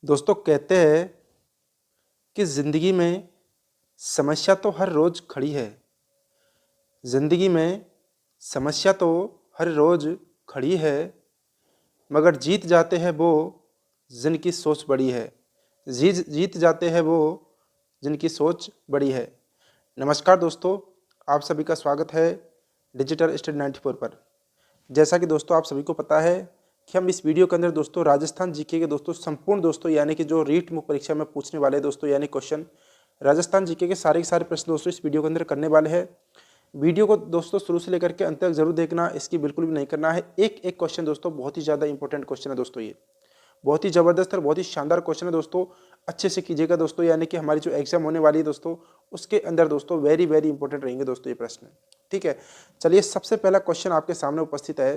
दोस्तों कहते हैं कि ज़िंदगी में समस्या तो हर रोज़ खड़ी है। ज़िंदगी में समस्या तो हर रोज़ खड़ी है, मगर जीत जाते हैं वो जिनकी सोच बड़ी है। जीत जाते हैं वो जिनकी सोच बड़ी है। नमस्कार दोस्तों, आप सभी का स्वागत है डिजिटल स्टडी 94 पर। जैसा कि दोस्तों आप सभी को पता है कि हम इस वीडियो के अंदर दोस्तों राजस्थान जीके के दोस्तों संपूर्ण दोस्तों यानी कि जो रीट मुख्य परीक्षा में पूछने वाले दोस्तों यानी क्वेश्चन राजस्थान जीके के सारे प्रश्न दोस्तों इस वीडियो के अंदर करने वाले हैं। वीडियो को दोस्तों शुरू से लेकर के अंत तक जरूर देखना, इसकी बिल्कुल भी नहीं करना है। एक एक क्वेश्चन दोस्तों बहुत ही ज़्यादा इंपॉर्टेंट क्वेश्चन है दोस्तों, ये बहुत ही ज़बरदस्त और बहुत ही शानदार क्वेश्चन है दोस्तों। अच्छे से कीजिएगा दोस्तों, यानी कि हमारी जो एग्जाम होने वाली है दोस्तों उसके अंदर दोस्तों वेरी वेरी इंपॉर्टेंट रहेंगे दोस्तों ये प्रश्न। ठीक है, चलिए सबसे पहला क्वेश्चन आपके सामने उपस्थित है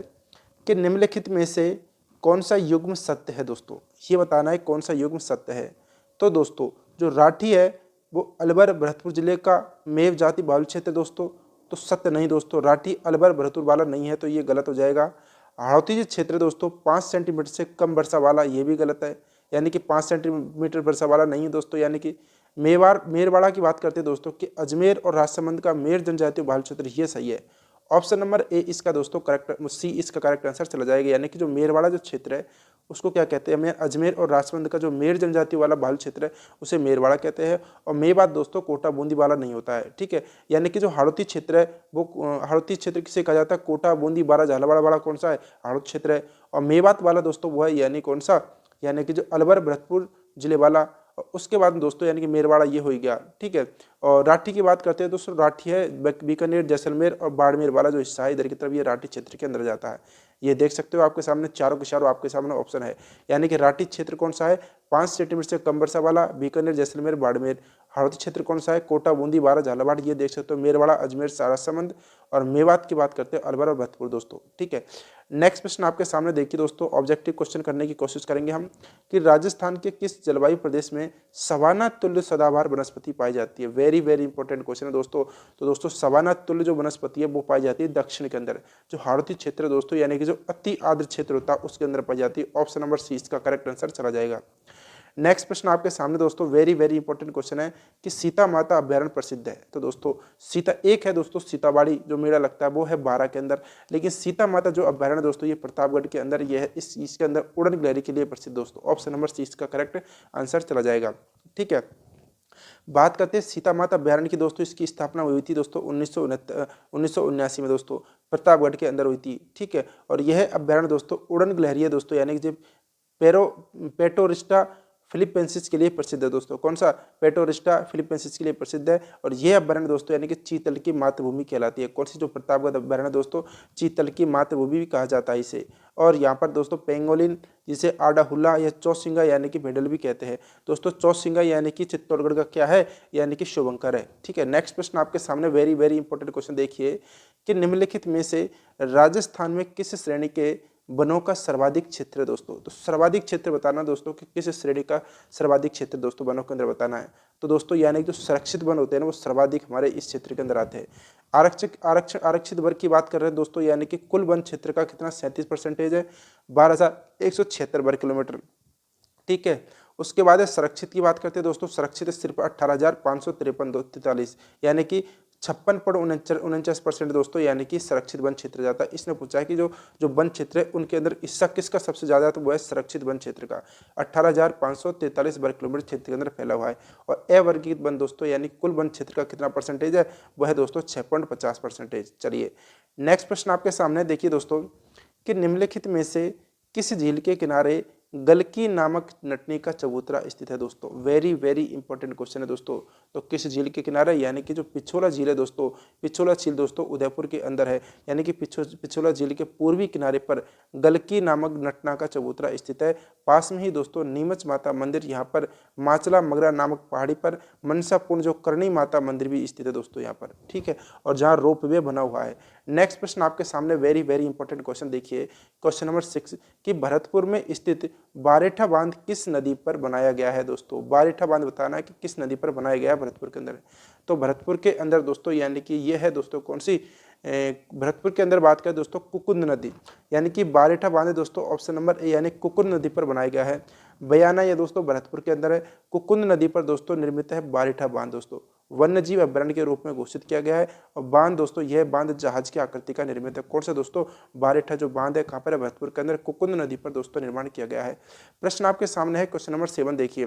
कि निम्नलिखित में से कौन सा युग्म सत्य है दोस्तों, ये बताना है कौन सा युग्म सत्य है। तो दोस्तों जो राठी है वो अलवर भरतपुर जिले का मेव जाति बाहुल क्षेत्र है दोस्तों, तो सत्य नहीं दोस्तों, राठी अलवर भरतपुर वाला नहीं है, तो ये गलत हो जाएगा। हाड़ौती जो क्षेत्र है दोस्तों 5 सेंटीमीटर से कम वर्षा वाला, ये भी गलत है, यानी कि 5 सेंटीमीटर वर्षा वाला नहीं है दोस्तों। यानी कि मेरवाड़ा की बात करते हैं दोस्तों कि अजमेर और राजसमंद का मेर जनजातीय बाहुल क्षेत्र, ये सही है। ऑप्शन नंबर ए इसका दोस्तों करेक्ट, सी इसका करेक्ट आंसर चला जाएगा। यानी कि जो मेरवाड़ा जो क्षेत्र है उसको क्या कहते हैं, हमें अजमेर और राजसमंद का जो मेर जनजाति वाला बाहुल क्षेत्र है उसे मेरवाड़ा कहते हैं। और मेवात दोस्तों कोटा बूंदी वाला नहीं होता है। ठीक है, यानी कि जो हाड़ौती क्षेत्र है वो हाड़ौती क्षेत्र किसे कहा जाता है, कोटा बूंदी बारा झालावाड़ वाला कौन सा है, हाड़ौती क्षेत्र है। और मेवात वाला दोस्तों वो है यानी कौन सा, यानी कि जो अलवर भरतपुर जिले वाला। उसके बाद दोस्तों यानी कि मेरवाड़ा ये हो गया। ठीक है, और राठी की बात करते हैं दोस्तों, राठी है बीकानेर जैसलमेर और बाड़मेर वाला जो हिस्सा है इधर की तरफ, ये राठी क्षेत्र के अंदर जाता है। ये देख सकते हो आपके सामने चारों के चारों आपके सामने ऑप्शन है। यानी कि राठी क्षेत्र कौन सा है, 5 सेंटीमीटर से कम वर्षा वाला, बीकानेर जैसलमेर बाड़मेर। हाड़ौती क्षेत्र कौन सा है, कोटा बूंदी बारा झालावाड़, ये देख सकते हो मेरवाड़ा अजमेर राजसमंद। और मेवात की बात करते हैं अलवर और भरतपुर दोस्तों। ठीक है, नेक्स्ट प्रश्न आपके सामने देखिए दोस्तों, ऑब्जेक्टिव क्वेश्चन करने की कोशिश करेंगे हम कि राजस्थान के किस जलवायु प्रदेश में सवाना तुल्य सदाबहार वनस्पति पाई जाती है। वेरी वेरी इंपॉर्टेंट क्वेश्चन है दोस्तों। तो दोस्तों सवाना तुल्य जो वनस्पति है वो पाई जाती है दक्षिण के अंदर, जो हाड़ौती क्षेत्र है दोस्तों यानी कि जो अति आर्द्र क्षेत्र होता है उसके अंदर पाई जाती है। ऑप्शन नंबर सी इसका करेक्ट आंसर चला जाएगा। नेक्स्ट प्रश्न आपके सामने दोस्तों वेरी वेरी इंपॉर्टेंट क्वेश्चन है कि सीता माता अभ्यारण्य प्रसिद्ध है। तो दोस्तों सीता एक है दोस्तों, सीताबाड़ी जो मेला लगता है वो है बारा के अंदर, लेकिन सीता माता जो अभ्यारण्य दोस्तों ये प्रतापगढ़ के अंदर ये है, इसके अंदर उड़न गिलहरी के लिए प्रसिद्ध दोस्तों। ऑप्शन नंबर सी इसका करेक्ट आंसर चला जाएगा। ठीक है, बात करते हैं सीता माता अभ्यारण्य की दोस्तों, इसकी स्थापना हुई थी दोस्तों 1979 में दोस्तों, प्रतापगढ़ के अंदर हुई थी। ठीक है, और यह अभ्यारण्य दोस्तों उड़न गिलहरी है दोस्तों, यानी कि पेटोरिस्टा फिलिपेंसिस के लिए प्रसिद्ध है दोस्तों। कौन सा, पेटोरिस्टा फिलिपेंसिस के लिए प्रसिद्ध है। और यह अभ्यारण्य दोस्तों यानी कि चीतल की मातृभूमि कहलाती है। कौन सी, जो प्रतापगढ़ अभ्यारण्य दोस्तों चीतल की मातृभूमि भी कहा जाता है इसे। और यहाँ पर दोस्तों पेंगोलिन जिसे आडाहुल्ला या चौसिंगा यानी कि भेडल भी कहते हैं दोस्तों। चौसिंगा यानी कि चित्तौड़गढ़ का क्या है, यानी कि शुभंकर है। ठीक है, नेक्स्ट प्रश्न आपके सामने वेरी वेरी इंपॉर्टेंट क्वेश्चन देखिए कि निम्नलिखित में से राजस्थान में किस श्रेणी के वनों का सर्वाधिक क्षेत्र है दोस्तों। तो सर्वाधिक क्षेत्र बताना दोस्तों कि किस श्रेणी का सर्वाधिक क्षेत्र दोस्तों वनों के अंदर बताना है। तो दोस्तों यानी कि जो संरक्षित वन होते हैं ना वो सर्वाधिक हमारे इस क्षेत्र के अंदर आते हैं। आरक्षित वर्ग की बात कर रहे हैं दोस्तों, यानी कि कुल वन क्षेत्र का कितना 37% है, 12,176 वर्ग किलोमीटर। ठीक है, उसके बाद है संरक्षित की बात करते हैं दोस्तों, संरक्षित सिर्फ 18,553 यानी कि 56.49% दोस्तों, यानी कि संरक्षित वन क्षेत्र जाता है। इसने पूछा है कि जो जो वन क्षेत्र है उनके अंदर हिस्सा किसका सबसे ज्यादा है, तो वो है संरक्षित वन क्षेत्र का। 18,543 वर्ग किलोमीटर क्षेत्र के अंदर फैला हुआ है। और अवर्गीकृत वन दोस्तों यानी कुल वन क्षेत्र का कितना परसेंटेज है, वह है दोस्तों 6.50%। चलिए नेक्स्ट प्रश्न आपके सामने देखिए दोस्तों कि निम्नलिखित में से किस झील के किनारे गलकी नामक नटनी का चबूतरा स्थित है दोस्तों। वेरी वेरी इंपॉर्टेंट क्वेश्चन है दोस्तों। तो किस झील के किनारे, यानी कि जो पिछोला झील है दोस्तों, पिछोला झील दोस्तों उदयपुर के अंदर है, यानी कि पिछोला झील के पूर्वी किनारे पर गलकी नामक नटना का चबूतरा स्थित है। पास में ही दोस्तों नीमच माता मंदिर, यहाँ पर माचला मगरा नामक पहाड़ी पर मनसापूर्ण जो करणी माता मंदिर भी स्थित है दोस्तों यहाँ पर। ठीक है, और जहाँ रोपवे बना हुआ है। नेक्स्ट प्रश्न आपके सामने वेरी वेरी इंपॉर्टेंट क्वेश्चन देखिए, क्वेश्चन नंबर 6 कि भरतपुर में स्थित बारेठा बांध किस नदी पर बनाया गया है दोस्तों। बारेठा बांध बताना है कि किस नदी पर बनाया गया है भरतपुर के अंदर। तो भरतपुर के अंदर दोस्तों यानी कि यह है दोस्तों कौन सी, भरतपुर के अंदर बात करें दोस्तों कुकुंद नदी, यानी कि बारेठा बांध दोस्तों ऑप्शन नंबर ए यानी कुकुंद नदी पर बनाया गया है। बयाना ये दोस्तों भरतपुर के अंदर है। कुकुंद नदी पर दोस्तों निर्मित है बारिठा बांध दोस्तों, वन्य जीव अभ्यारण्य के रूप में घोषित किया गया है। और बांध दोस्तों, यह बांध जहाज की आकृति का निर्मित है। कौन सा दोस्तों? बारिठा जो बांध है, कहाँ पर है? भरतपुर के अंदर कुकुंद नदी पर दोस्तों निर्माण किया गया है। प्रश्न आपके सामने है, क्वेश्चन नंबर 7 देखिए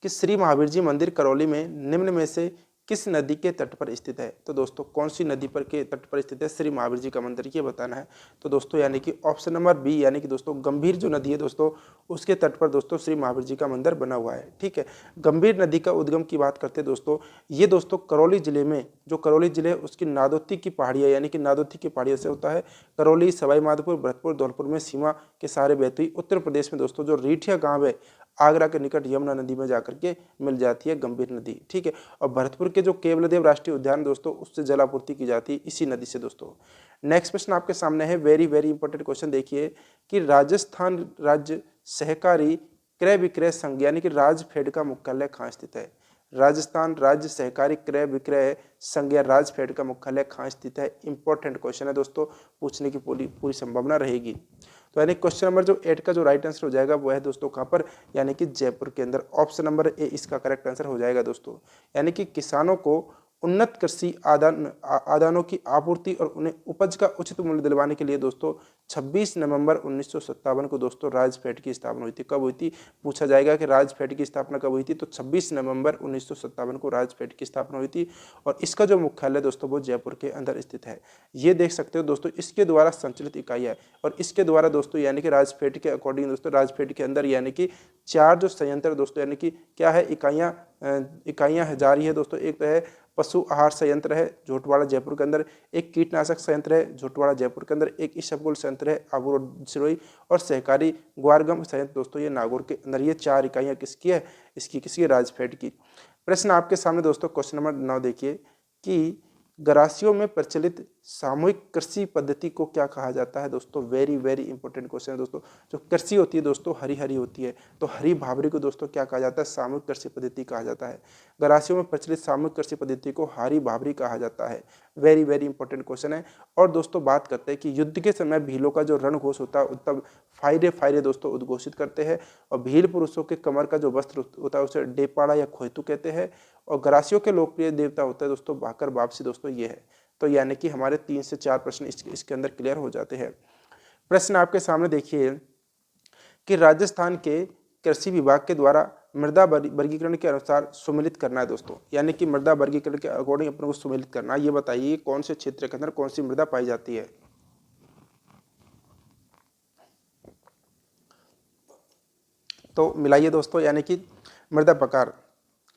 कि श्री महावीर जी मंदिर करौली में निम्न में से किस नदी के तट पर स्थित है? तो दोस्तों कौन सी नदी पर के तट पर स्थित है श्री महावीर जी का मंदिर, ये बताना है। तो दोस्तों यानी कि ऑप्शन नंबर बी, यानी कि दोस्तों गंभीर जो नदी है दोस्तों, उसके तट पर दोस्तों श्री महावीर जी का मंदिर बना हुआ है। ठीक है, गंभीर नदी का उद्गम की बात करते हैं दोस्तों, ये दोस्तों करौली जिले में, जो करौली जिले है उसकी नादौती की पहाड़ियाँ, यानी कि नादौती की पहाड़ियों से होता है। करौली, सवाई माधोपुर, भरतपुर, धौलपुर में सीमा के सहारे बहती हुई उत्तर प्रदेश में दोस्तों जो रीठिया गांव है, आगरा के निकट यमुना नदी में जाकर के मिल जाती है गंभीर नदी। ठीक है, और भरतपुर के जो केवलदेव राष्ट्रीय उद्यान दोस्तों, उससे जलापूर्ति की जाती है इसी नदी से दोस्तों। नेक्स्ट प्रश्न आपके सामने है, वेरी वेरी इंपॉर्टेंट क्वेश्चन देखिए कि राजस्थान राज्य सहकारी क्रय विक्रय संघ यानी कि राजफेड का मुख्यालय कहाँ स्थित है? राजस्थान राज्य सहकारी क्रय विक्रय संघ या राजफेड का मुख्यालय कहाँ स्थित है? इंपॉर्टेंट क्वेश्चन है दोस्तों, पूछने की पूरी संभावना रहेगी। तो यानी क्वेश्चन नंबर जो 8 का जो राइट आंसर हो जाएगा वो है दोस्तों कहाँ पर? यानी कि जयपुर के अंदर। ऑप्शन नंबर ए इसका करेक्ट आंसर हो जाएगा दोस्तों। यानी कि किसानों को उन्नत कृषि आदानों की आपूर्ति और उन्हें उपज का उचित मूल्य दिलवाने के लिए दोस्तों 26 नवंबर 1957 को दोस्तों राजफेड की स्थापना हुई थी। कब हुई थी? पूछा जाएगा कि राजफेड की स्थापना कब हुई थी, तो 26 नवंबर 1957 को राजफेड की स्थापना हुई थी। और इसका जो मुख्यालय दोस्तों वो जयपुर के अंदर स्थित है। ये देख सकते हो दोस्तों, इसके द्वारा संचालित इकाई है और इसके द्वारा दोस्तों यानी कि राजफेड के अकॉर्डिंग दोस्तों राजफेड के अंदर यानी कि 4 जो संयंत्र दोस्तों यानी कि क्या है, इकाइयाँ जारी है दोस्तों। एक तो है पशु आहार संयंत्र है झोटवाड़ा जयपुर के अंदर, एक कीटनाशक संयंत्र है झोटवाड़ा जयपुर के अंदर, एक इसबगोल संयंत्र है आबू सिरोही, और सहकारी ग्वारगम संयंत्र दोस्तों ये नागौर के अंदर। ये 4 इकाइयाँ किसकी है? इसकी किसी राजफेड की। प्रश्न आपके सामने दोस्तों क्वेश्चन नंबर 9 देखिए कि गरासियों में प्रचलित सामूहिक कृषि पद्धति को क्या कहा जाता है? दोस्तों वेरी वेरी इंपॉर्टेंट क्वेश्चन है दोस्तों। जो कृषि होती है दोस्तों हरी हरी होती है, तो हरी भावरी को दोस्तों क्या कहा जाता है? सामूहिक कृषि पद्धति कहा जाता है। गरासियों में प्रचलित सामूहिक कृषि पद्धति को हरी भावरी कहा जाता है। वेरी वेरी इंपॉर्टेंट क्वेश्चन है। और दोस्तों बात करते हैं कि युद्ध के समय भीलों का जो रणघोष होता है तब फायरे फायरे दोस्तों उद्घोषित करते हैं। और भील पुरुषों के कमर का जो वस्त्र होता है उसे डेपाड़ा या खोयतू कहते हैं। और गरासियों के लोकप्रिय देवता होता है दोस्तों भाकर वापसी दोस्तों ये है। तो यानी कि हमारे 3 से 4 प्रश्न इसके अंदर क्लियर हो जाते हैं। प्रश्न आपके सामने देखिए कि राजस्थान के कृषि विभाग के द्वारा मृदा वर्गीकरण के अनुसार सुमेलित करना है दोस्तों, यानी कि मृदा वर्गीकरण के अकॉर्डिंग अपने को सुमेलित करना है। ये बताइए कौन से क्षेत्र के अंदर कौन सी मृदा पाई जाती है? तो मिलाइए दोस्तों, यानी कि मृदा प्रकार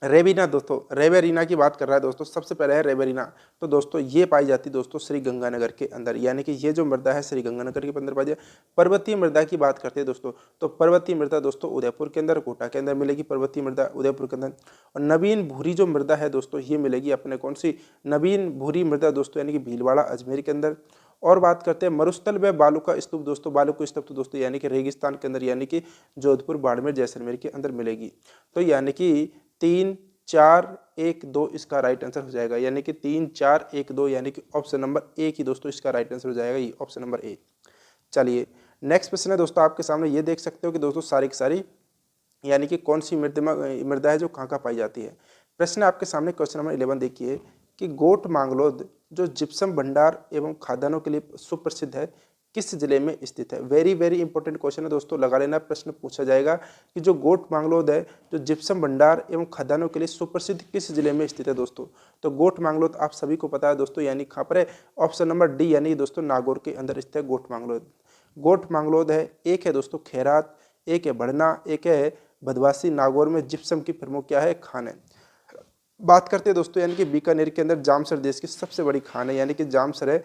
रेबिना दोस्तों, रेवेरिना की बात कर रहा है दोस्तों। सबसे पहले है रेवेरिना। तो दोस्तों ये पाई जाती दोस्तों श्री गंगानगर के अंदर, यानी कि ये जो मृदा है श्री गंगानगर के अंदर पाई जाती है। पर्वतीय मृदा की बात करते हैं दोस्तों, तो पर्वतीय मृदा दोस्तों उदयपुर के अंदर, कोटा के अंदर मिलेगी पर्वतीय मृदा उदयपुर के अंदर। और नवीन भूरी जो मृदा है दोस्तों ये मिलेगी अपने कौन सी? नवीन भूरी मृदा दोस्तों यानी कि भीलवाड़ा अजमेर के अंदर। और बात करते हैं मरुस्थल व बालू का स्तूप दोस्तों, बालू का स्तूप तो दोस्तों यानी कि रेगिस्तान के अंदर, यानी कि जोधपुर बाड़मेर जैसलमेर के अंदर मिलेगी। तो यानी कि 3 4 1 2 इसका राइट आंसर हो जाएगा, यानी कि 3 4 1 2 यानी कि ऑप्शन नंबर ए की दोस्तों इसका राइट आंसर हो जाएगा, ये ऑप्शन नंबर ए। चलिए नेक्स्ट प्रश्न है दोस्तों आपके सामने। ये देख सकते हो कि दोस्तों सारी की सारी यानी कि कौन सी मृदा है जो कहाँ कहाँ पाई जाती है। प्रश्न आपके सामने क्वेश्चन नंबर 11 देखिए कि गोट मांगलोद जो जिप्सम भंडार एवं खादानों के लिए सुप्रसिद्ध है किस जिले में स्थित है? वेरी वेरी इंपॉर्टेंट क्वेश्चन है दोस्तों, लगा लेना। प्रश्न पूछा जाएगा कि जो गोट मांगलोद है जो जिप्सम भंडार एवं खदानों के लिए सुप्रसिद्ध किस जिले में स्थित है दोस्तों? तो गोट मांगलोद आप सभी को पता है दोस्तों, यानी कहाँ पर है? ऑप्शन नंबर डी, यानी दोस्तों नागौर के अंदर स्थित है गोट मांगलोद। गोट मांगलोद है, एक है दोस्तों खैरात, एक है बढ़ना, एक है भदवासी। नागौर में जिप्सम की प्रमुख क्या है? खान है। बात करते हैं दोस्तों यानी कि बीकानेर के अंदर जामसर देश की सबसे बड़ी खान है, यानी कि जामसर है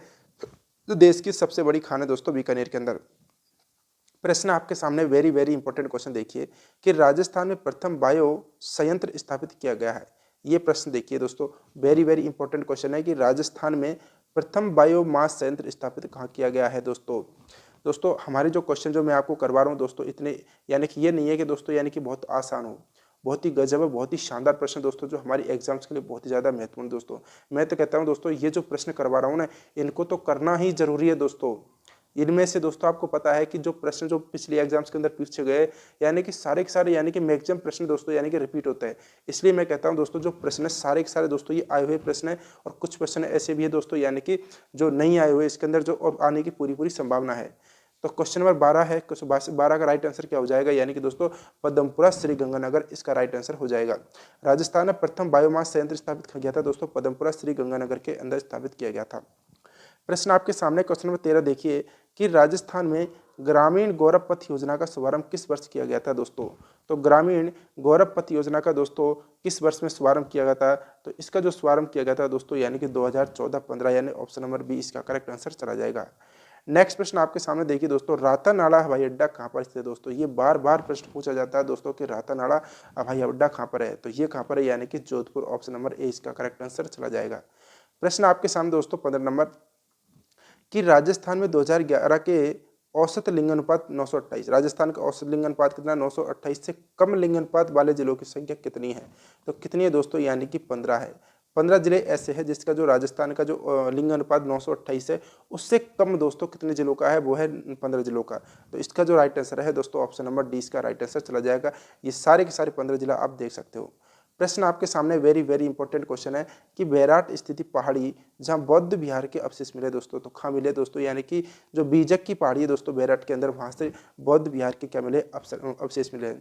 जो देश की सबसे बड़ी खान है दोस्तों बीकानेर के अंदर। प्रश्न आपके सामने वेरी वेरी इंपॉर्टेंट क्वेश्चन देखिए कि राजस्थान में प्रथम बायो संयंत्र स्थापित किया गया है। ये प्रश्न देखिए दोस्तों, वेरी वेरी इंपॉर्टेंट क्वेश्चन है कि राजस्थान में प्रथम बायोमास संयंत्र स्थापित कहाँ किया गया है दोस्तों हमारे जो क्वेश्चन जो मैं आपको करवा रहा हूँ दोस्तों इतने यानी कि ये नहीं है कि दोस्तों यानी कि बहुत आसान हो, बहुत ही गजब है, बहुत ही शानदार प्रश्न दोस्तों जो हमारी एग्जाम्स के लिए बहुत ही ज़्यादा महत्वपूर्ण दोस्तों। मैं तो कहता हूँ दोस्तों ये जो प्रश्न करवा रहा हूँ ना इनको तो करना ही जरूरी है दोस्तों। इनमें से दोस्तों आपको पता है कि जो प्रश्न जो पिछले एग्जाम्स के अंदर पूछे गए यानी कि सारे के सारे यानी कि मैक्सिमम प्रश्न दोस्तों यानी कि रिपीट होते हैं। इसलिए मैं कहता हूं दोस्तों जो प्रश्न है सारे के सारे दोस्तों ये आए हुए प्रश्न है, और कुछ प्रश्न ऐसे भी है दोस्तों यानी कि जो नहीं आए हुए, इसके अंदर जो और आने की पूरी संभावना है। तो क्वेश्चन नंबर 12 है, क्वेश्चन 12 का राइट आंसर क्या हो जाएगा, यानी कि दोस्तों पद्मपुरा श्रीगंगानगर इसका राइट आंसर हो जाएगा। राजस्थान में प्रथम बायोमास संयंत्र स्थापित किया गया था दोस्तों, पद्मपुरा श्रीगंगानगर के अंदर स्थापित किया गया था। प्रश्न आपके सामने क्वेश्चन नंबर 13 देखिए कि राजस्थान में ग्रामीण गौरव पथ योजना का शुभारंभ किस वर्ष किया गया था दोस्तों। तो ग्रामीण गौरव पथ योजना का दोस्तों किस वर्ष में शुभारंभ किया गया था, तो इसका जो शुभारंभ किया गया था दोस्तों यानी कि 2014-15, यानी ऑप्शन नंबर बी इसका करेक्ट आंसर चला जाएगा। नेक्स्ट प्रश्न आपके सामने देखिए दोस्तों, रातानाड़ा हवाई अड्डा कहाँ पर स्थित है दोस्तों। ये बार बार प्रश्न पूछा जाता है दोस्तों कि रातानाड़ा हवाई अड्डा कहाँ पर है, तो ये कहाँ पर है, यानी कि जोधपुर, ऑप्शन नंबर ए इसका करेक्ट आंसर चला जाएगा। प्रश्न आपके सामने दोस्तों 15 नंबर कि राजस्थान में 2011 के औसत लिंगानुपात 928, राजस्थान का औसत लिंगानुपात कितना, 928 से कम लिंगानुपात वाले जिलों की संख्या कितनी है, तो कितनी है दोस्तों, यानी कि 15 है। 15 जिले ऐसे हैं जिसका जो राजस्थान का जो लिंगानुपात 928 है, उससे कम दोस्तों कितने जिलों का है, वो है 15 जिलों का। तो इसका जो राइट आंसर है दोस्तों ऑप्शन नंबर डी इसका राइट आंसर चला जाएगा। ये सारे के सारे 15 जिला आप देख सकते हो। प्रश्न आपके सामने वेरी इंपॉर्टेंट क्वेश्चन है कि बैराट स्थिति पहाड़ी जहां बौद्ध विहार के अवशेष मिले दोस्तों, तो कहाँ मिले दोस्तों, यानी कि जो बीजक की पहाड़ी है दोस्तों बैराट के अंदर, वहां से बौद्ध विहार के क्या मिले, अवशेष मिले।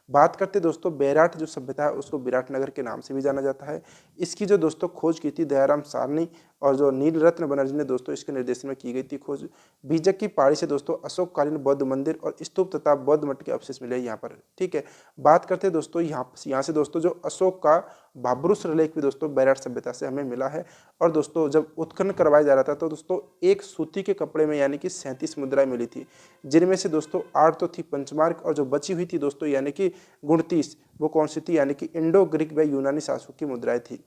बात करते दोस्तों बैराट जो सभ्यता है उसको विराटनगर के नाम से भी जाना जाता है। इसकी जो दोस्तों खोज की थी दयाराम सारनी और जो नीलरत्न बनर्जी ने दोस्तों इसके निर्देशन में की गई थी खोज। बीजक की पहाड़ी से दोस्तों अशोककालीन बौद्ध मंदिर और स्तूप तथा बौद्ध मठ के अवशेष मिले यहाँ पर, ठीक है। बात करते दोस्तों यहाँ से दोस्तों जो अशोक का भाब्रू शिलालेख भी दोस्तों बैराट सभ्यता से हमें मिला है। और दोस्तों जब उत्खनन करवाया जा रहा था तो दोस्तों एक सूती के कपड़े में यानी कि 37 मुद्राएं मिली थी, जिनमें से दोस्तों 8 तो थी पंचमार्क, और जो बची हुई थी दोस्तों यानी कि 29 वो कौन सी थी, यानी कि इंडो ग्रीक व यूनानी शासकों की मुद्राएं थी।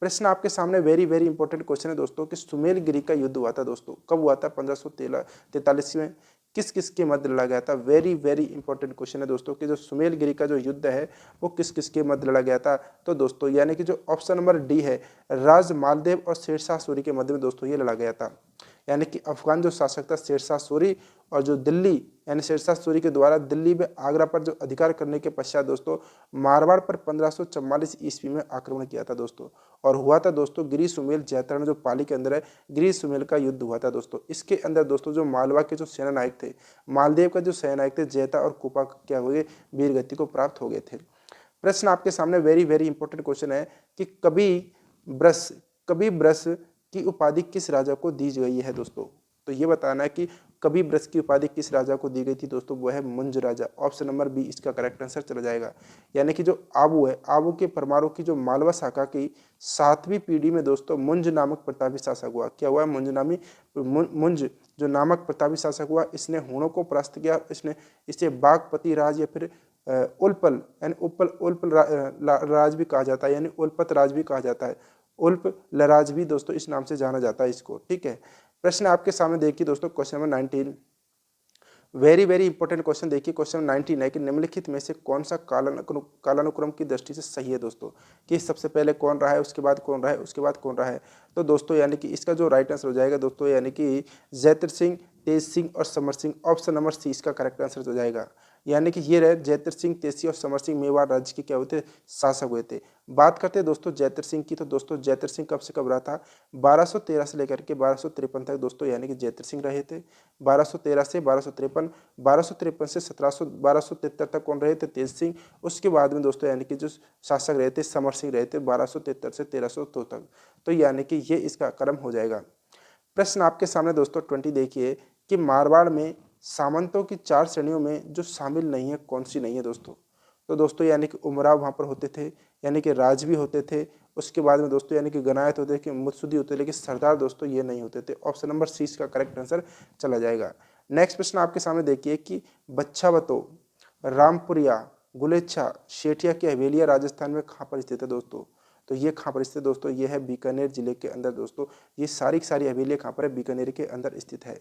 प्रश्न आपके सामने वेरी इंपॉर्टेंट क्वेश्चन है दोस्तों कि सुमेलगिरी का युद्ध हुआ था दोस्तों, कब हुआ था, 1543 में, किस किस के मध्य लड़ा गया था। वेरी इंपॉर्टेंट क्वेश्चन है दोस्तों कि जो सुमेलगिरी का जो युद्ध है वो किस किस के मध्य लड़ा गया था, तो दोस्तों यानी कि जो ऑप्शन नंबर डी है राज मालदेव और शेरशाह सूरी के मध्य में दोस्तों ये लड़ा गया था। यानी कि अफगान जो शासक था शेरशाह सूरी, और जो दिल्ली यानी शेरशाह सूरी के द्वारा दिल्ली में आगरा पर जो अधिकार करने के पश्चात दोस्तों मारवाड़ पर 1544 ईस्वी में आक्रमण किया था दोस्तों, और हुआ था दोस्तों गिरी सुमेल जैतरण जो पाली के अंदर है, गिरी सुमेल का युद्ध हुआ था दोस्तों। इसके अंदर दोस्तों जो मालवा के जो सेना नायक थे, मालदेव का जो सेना नायक थे जैता और कुपा क्या हुए, वीरगति को प्राप्त हो गए थे। प्रश्न आपके सामने वेरी इंपॉर्टेंट क्वेश्चन है कि कभी ब्रस की उपाधि किस राजा को दी गई है दोस्तों, तो ये बताना है कि कभी ब्रज की उपाधि किस राजा को दी गई थी दोस्तों, वो है मुंज राजा, ऑप्शन नंबर बी इसका करेक्ट आंसर चला जाएगा। यानी कि जो आबू है, आबू के परमाणु की जो मालवा शाखा की 7वीं पीढ़ी में दोस्तों मुंज नामक प्रतापी शासक हुआ। क्या हुआ, मुंज जो नामक प्रतापी शासक हुआ, इसने हूणों को परास्त किया, इसने इसे बागपति राज या फिर उल्पल यानी उल्पल राज भी कहा जाता है, यानी उल्पत राज भी कहा जाता है, उल्प लराज भी दोस्तों इस नाम से जाना जाता है इसको, ठीक है। प्रश्न आपके सामने देखिए दोस्तों question number 19, very important question देखिए। क्वेश्चन 19 है कि निम्नलिखित में से कौन सा कालानुक्रम की दृष्टि से सही है दोस्तों, कि सबसे पहले कौन रहा है, उसके बाद कौन रहा है, उसके बाद कौन रहा है। तो दोस्तों यानी कि इसका जो राइट आंसर हो जाएगा दोस्तों यानी कि जैतर सिंह, तेज सिंह और Samar Singh, option number C इसका करेक्ट आंसर हो जाएगा। यानी कि ये रहे जैतर सिंह, तेजी और समर सिंह मेवाड़ राज्य के क्या हुए थे, शासक हुए थे। बात करते हैं दोस्तों जैतर सिंह की, तो दोस्तों जैतर सिंह कब से कब रहा था, 1213 से लेकर के 1253 तक दोस्तों यानी कि जैतर सिंह रहे थे। 1213 से 1253, 1253 से 1273 तक कौन रहे थे, तेज सिंह। उसके बाद में दोस्तों यानी कि जो शासक रहे थे समर सिंह रहे थे 1273 से 1302 तक। तो यानी कि ये इसका क्रम हो जाएगा। प्रश्न आपके सामने दोस्तों 20 देखिए कि मारवाड़ में सामंतों की 4 श्रेणियों में जो शामिल नहीं है कौन सी नहीं है दोस्तों। तो दोस्तों यानी कि उमराव वहाँ पर होते थे, यानी कि राजवी होते थे, उसके बाद में दोस्तों यानी कि गनायत होते थे, मुत्सुदी होते थे, लेकिन सरदार दोस्तों ये नहीं होते थे। ऑप्शन नंबर सी इसका करेक्ट आंसर चला जाएगा। नेक्स्ट प्रश्न आपके सामने देखिए कि बच्छावतो, रामपुरिया, गुलेच्छा, शेठिया की हवेलियाँ राजस्थान में कहाँ पर स्थित है दोस्तों। तो ये कहाँ पर स्थित दोस्तों, ये है बीकानेर जिले के अंदर दोस्तों। ये सारी की सारी हवेलियाँ कहाँ पर है, बीकानेर के अंदर स्थित है।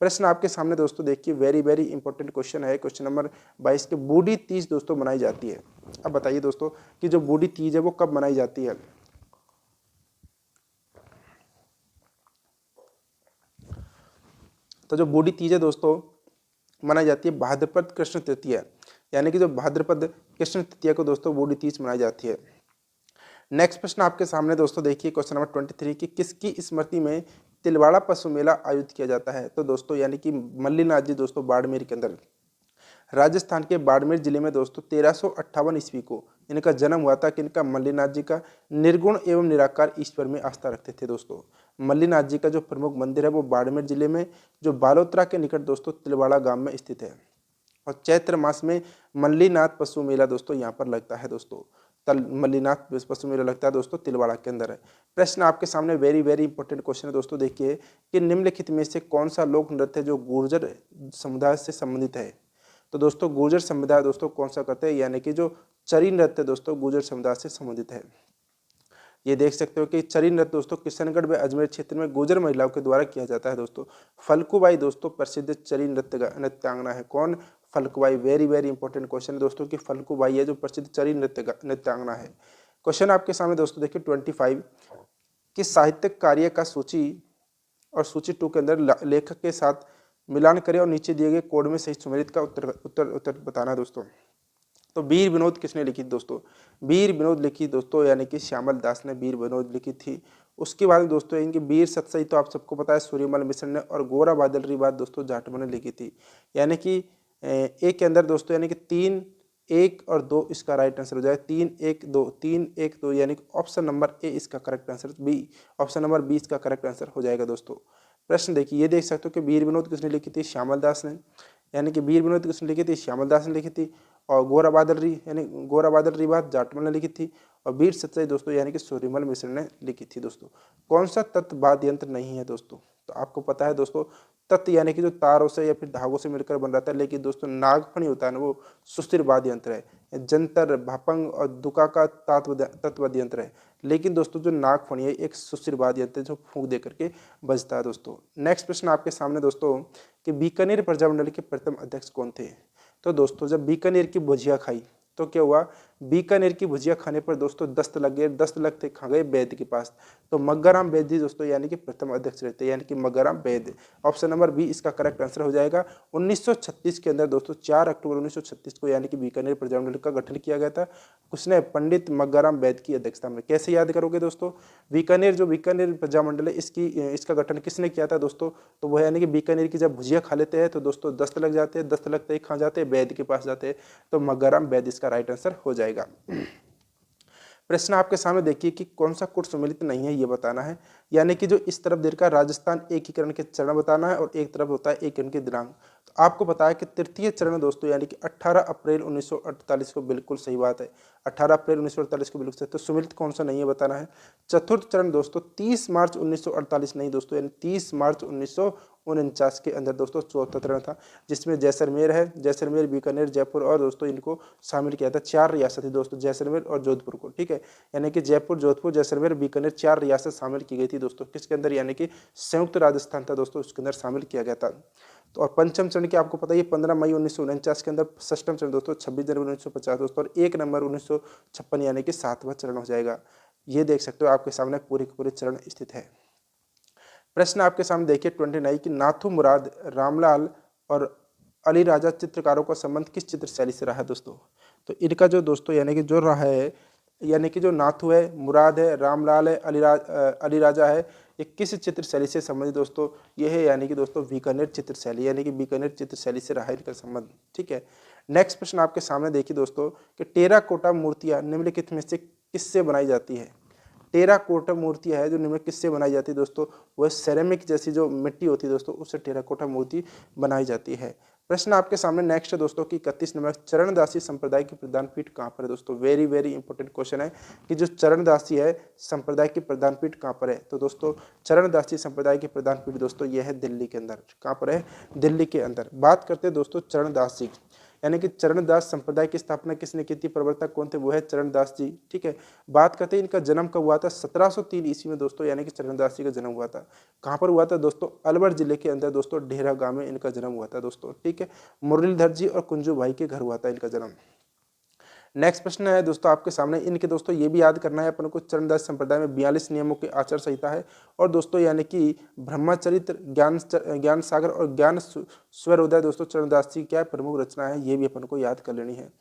प्रश्न आपके सामने दोस्तों देखिए वेरी इंपॉर्टेंट क्वेश्चन है, क्वेश्चन नंबर 22 के बूढ़ी तीज दोस्तों मनाई जाती है। अब बताइए दोस्तों कि जो बूढ़ी तीज है वो कब मनाई जाती है। तो तो जो बूढ़ी तीज है दोस्तों मनाई जाती है भाद्रपद कृष्ण तृतीया, यानी कि जो भाद्रपद कृष्ण तृतीया को दोस्तों बूढ़ी तीज मनाई जाती है। नेक्स्ट प्रश्न आपके सामने दोस्तों देखिए, क्वेश्चन नंबर 23 की किसकी स्मृति में तिलवाड़ा पशु मेला आयोजित किया जाता है? तो दोस्तों यानी कि मल्लीनाथ जी दोस्तों बाड़मेर के अंदर, राजस्थान के बाड़मेर जिले में दोस्तों 1358 ईस्वी को इनका जन्म हुआ था। कि इनका मल्लीनाथ जी का निर्गुण एवं निराकार ईश्वर में आस्था रखते थे दोस्तों। मल्लीनाथ जी का जो प्रमुख मंदिर है वो बाड़मेर जिले में जो बालोतरा के निकट दोस्तों तिलवाड़ा गांव में स्थित है। और चैत्र मास में मल्लीनाथ पशु मेला दोस्तों यहाँ पर लगता है दोस्तों। मल्लीनाथ पशु मेला लगता है दोस्तों तिलवाड़ा के अंदर है। प्रश्न आपके सामने वेरी वेरी इंपॉर्टेंट क्वेश्चन है दोस्तों, देखिए कि निम्नलिखित में से कौन सा लोक नृत्य जो गुर्जर समुदाय से संबंधित है? तो दोस्तों गुर्जर समुदाय दोस्तों कौन सा करते हैं, यानी कि जो चरी नृत्य दोस्तों गुर्जर समुदाय से संबंधित है। ये देख सकते हो कि चरी नृत्य दोस्तों किशनगढ़ व अजमेर क्षेत्र में गुर्जर महिलाओं के द्वारा किया जाता है दोस्तों। फल्गुबाई दोस्तों प्रसिद्ध चरी नृत्यांगना है। कौन? फल्गुबाई। वेरी वेरी इंपॉर्टेंट क्वेश्चन है दोस्तों कि फल्गुबाई है जो प्रसिद्ध चरी नृत्यांगना है। क्वेश्चन आपके सामने दोस्तों देखिए 25 कि साहित्यिक कार्य का सूची और सूची 2 के अंदर लेखक के साथ मिलान करें और नीचे दिए गए कोड में सही सुमेलित का उत्तर बताना है दोस्तों। तो वीर विनोद किसने लिखी दोस्तों? वीर विनोद लिखी दोस्तों यानी कि श्यामल दास ने वीर विनोद लिखी थी। उसके बाद दोस्तों इनकी वीर सतसई तो आप सबको पता है सूर्यमल मिश्र ने, और गोरा बादल बात दोस्तों जाटमल ने लिखी थी। यानी कि एक के अंदर दोस्तों यानी कि 3, 1 और 2 इसका राइट आंसर हो जाएगा। 3, 1, 2, 3, 1, 2 यानी कि ऑप्शन नंबर ए इसका correct answer, B option number 20 इसका करेक्ट आंसर हो जाएगा दोस्तों। प्रश्न देखिए, ये देख सकते हो कि वीर विनोद किसने लिखी थी? श्यामल दास ने, यानी कि वीर विनोद किसने लिखी थी? श्यामल दास ने लिखी थी। और गोरा बादल यानी गोरा बादल बात जाटमल ने लिखी थी। और वीर सच्चाई दोस्तों यानी कि सूर्यमल मिश्र ने लिखी थी दोस्तों। कौन सा तत्व वाद्य यंत्र नहीं है दोस्तों? तो आपको पता है दोस्तों तत्व यानी कि जो तारों से या फिर धागों से मिलकर बन रहता है, लेकिन दोस्तों नागफणी होता है ना वो सुस्थिर वाद्य यंत्र है। जंतर, भापंग और दुका का तत्ववाद्य यंत्र है। लेकिन दोस्तों जो नागफणी है एक सुस्थिर वाद्य यंत्र जो फूंक दे करके बजता है दोस्तों। नेक्स्ट प्रश्न आपके सामने दोस्तों कि बीकानेर प्रजामंडल के प्रथम अध्यक्ष कौन थे? तो दोस्तों जब बीकानेर की भुजिया खाई तो क्या हुआ? बीकानेर की भुजिया खाने पर दोस्तों दस्त लग गए, दस्त लगते खा गए वैद्य के पास। तो मग्गाराम वैद्य जी दोस्तों यानी कि प्रथम अध्यक्ष रहते हैं, यानी कि मग्गाराम वैद्य। ऑप्शन नंबर बी इसका करेक्ट आंसर हो जाएगा। 1936 के अंदर दोस्तों 4 अक्टूबर 1936 को यानी कि बीकानेर प्रजामंडल का गठन किया गया था। उसने पंडित मग्गाराम वैद्य की अध्यक्षता में। कैसे याद करोगे दोस्तों? बीकानेर प्रजामंडल है इसका गठन किसने किया था दोस्तों? तो वो यानी कि बीकानेर की जब भुजिया खा लेते हैं तो दोस्तों दस्त लग जाते हैं, दस्त लगते ही खा जाते हैं, वैद्य के पास जाते हैं। तो मग्गाराम वैद्य इसका राइट आंसर हो जाएगा। प्रश्न आपके सामने देखिए कि कौन सा कूट सम्मिलित नहीं है ये बताना है। यानी कि जो इस तरफ दे रखा राजस्थान एकीकरण के चरण बताना है और एक तरफ होता है एकीकरण के दिनांक। तो आपको बताया कि तृतीय चरण दोस्तों यानी कि 18 अप्रैल 1948 को, बिल्कुल सही बात है, 18 अप्रैल 1948 को बिल्कुल सही। तो सुमिलित कौन सा नहीं है बताना है। चतुर्थ चरण दोस्तों 30 मार्च 1948 नहीं दोस्तों, यानी 30 मार्च 1949 के अंदर दोस्तों चौथा चरण था, जिसमें जैसलमेर है, जैसलमेर, बीकानेर, जयपुर और दोस्तों इनको शामिल किया था। 4 रियासत थी दोस्तों, जैसलमेर और जोधपुर को, ठीक है। यानी कि जयपुर, जोधपुर, जैसलमेर, बीकानेर 4 रियासत शामिल की गई थी दोस्तों। किसके अंदर? यानी कि संयुक्त राजस्थान था दोस्तों, उसके अंदर शामिल किया गया था। तो और पंचम चरण की आपको पता है 15 मई 1949 के अंदर। षष्ठम चरण दोस्तों 26 जनवरी 1950 दोस्तों, और 1 नवंबर 1956 यानी कि 7वां चरण हो जाएगा। ये देख सकते हो आपके सामने पूरे के पूरे चरण स्थित है। प्रश्न आपके सामने देखिए 29 की नाथू मुराद, रामलाल और अली राजा चित्रकारों का संबंध किस चित्र शैली से रहा है दोस्तों? तो इनका जो दोस्तों यानी कि जो रहा है, यानी कि जो नाथू है, मुराद है, रामलाल है, अली राजा है, ये किस चित्र शैली से संबंधित दोस्तों? ये है यानी कि दोस्तों बीकानेर चित्र शैली, यानी कि बीकानेर चित्र शैली से रहा है इनका संबंध, ठीक है। नेक्स्ट प्रश्न आपके सामने देखिए दोस्तों कि टेराकोटा मूर्तियां निम्नलिखित में से किससे बनाई जाती है? टेराकोटा मूर्तियां है जो निम्न किससे बनाई जाती है दोस्तों? वह सेरेमिक जैसी जो मिट्टी होती है दोस्तों, उससे टेराकोटा मूर्ति बनाई जाती है। प्रश्न आपके सामने नेक्स्ट है दोस्तों कि 31 नंबर, चरणदासी संप्रदाय की प्रधान पीठ कहाँ पर है दोस्तों? वेरी वेरी इंपॉर्टेंट क्वेश्चन है कि जो चरणदासी है संप्रदाय की प्रधान पीठ कहाँ पर है? तो दोस्तों चरणदासी संप्रदाय की प्रधान पीठ दोस्तों यह है दिल्ली के अंदर। कहाँ पर है? दिल्ली के अंदर। बात करते हैं दोस्तों चरणदासी, यानी कि चरणदास संप्रदाय की स्थापना किसने की थी? प्रवर्तक कौन थे? वो है चरणदास जी, ठीक है। बात करते हैं इनका जन्म कब हुआ था? 1703 ईस्वी में दोस्तों, यानी कि चरणदास जी का जन्म हुआ था। कहाँ पर हुआ था दोस्तों? अलवर जिले के अंदर दोस्तों, डेहरा गांव में इनका जन्म हुआ था दोस्तों, ठीक है। मुरलीधर जी और कुंजू भाई के घर हुआ था इनका जन्म। नेक्स्ट प्रश्न है दोस्तों आपके सामने, इनके दोस्तों ये भी याद करना है अपन को, चरणदास संप्रदाय में 42 नियमों की आचार संहिता है। और दोस्तों यानी कि ब्रह्मचरित्र, ज्ञान सागर और ज्ञान स्वरोदय दोस्तों चरणदास जी क्या प्रमुख रचना है, ये भी अपन को याद कर लेनी है।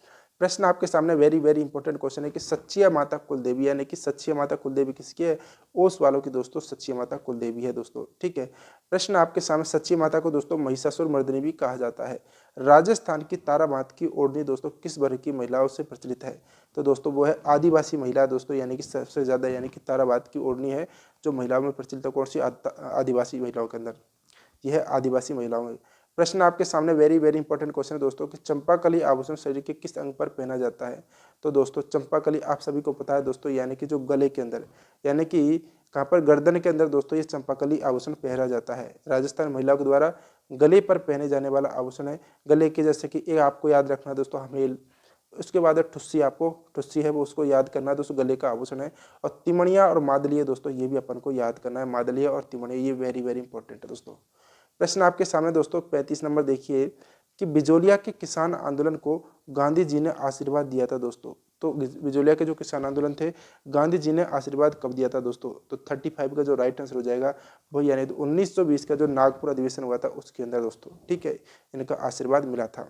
प्रश्न आपके सामने वेरी वेरी इंपॉर्टेंट क्वेश्चन है कि सच्चिया माता कुलदेवी, यानी कि सच्चिया माता कुलदेवी किसकी है, ओस वालों की दोस्तों सच्चिया माता कुलदेवी है दोस्तों। ठीक है, प्रश्न आपके सामने, सच्ची माता को दोस्तों महिषासुर मर्दिनी भी कहा जाता है। राजस्थान की ताराबात की ओढ़नी दोस्तों किस वर्ग की महिलाओं से प्रचलित है, तो दोस्तों वो है आदिवासी महिला दोस्तों, यानी कि सबसे ज्यादा यानी कि ताराबात की ओढ़नी है जो महिलाओं में प्रचलित है, कौन सी, आदिवासी महिलाओं के अंदर, यह है आदिवासी महिलाओं में। प्रश्न आपके सामने वेरी वेरी इंपॉर्टेंट क्वेश्चन है दोस्तों कि चंपाकली आभूषण शरीर के किस अंग पर पहना जाता है, तो दोस्तों चंपाकली आप सभी को पता है दोस्तों, यानी कि जो गले के अंदर, यानी कि कहाँ पर, गर्दन के अंदर दोस्तों ये चंपाकली आभूषण पहना जाता है। राजस्थान महिलाओं के द्वारा गले पर पहने जाने वाला आभूषण है। गले के जैसे कि एक आपको याद रखना है दोस्तों हमेल, उसके बाद ठुस्सी, आपको ठुस्सी है वो उसको याद करना है दोस्तों, गले का आभूषण है। और तिमणिया और मादलिया दोस्तों ये भी अपन को याद करना है, मादलिया और तिमणिया ये वेरी वेरी इंपॉर्टेंट है दोस्तों। प्रश्न आपके सामने दोस्तों 35 नंबर देखिए कि बिजोलिया के किसान आंदोलन को गांधी जी ने आशीर्वाद दिया था दोस्तों, तो बिजोलिया के जो किसान आंदोलन थे गांधी जी ने आशीर्वाद कब दिया था दोस्तों, तो 35 का जो राइट आंसर हो जाएगा वो, यानी 1920 का जो नागपुर अधिवेशन हुआ था उसके अंदर दोस्तों। ठीक है, इनका आशीर्वाद मिला था।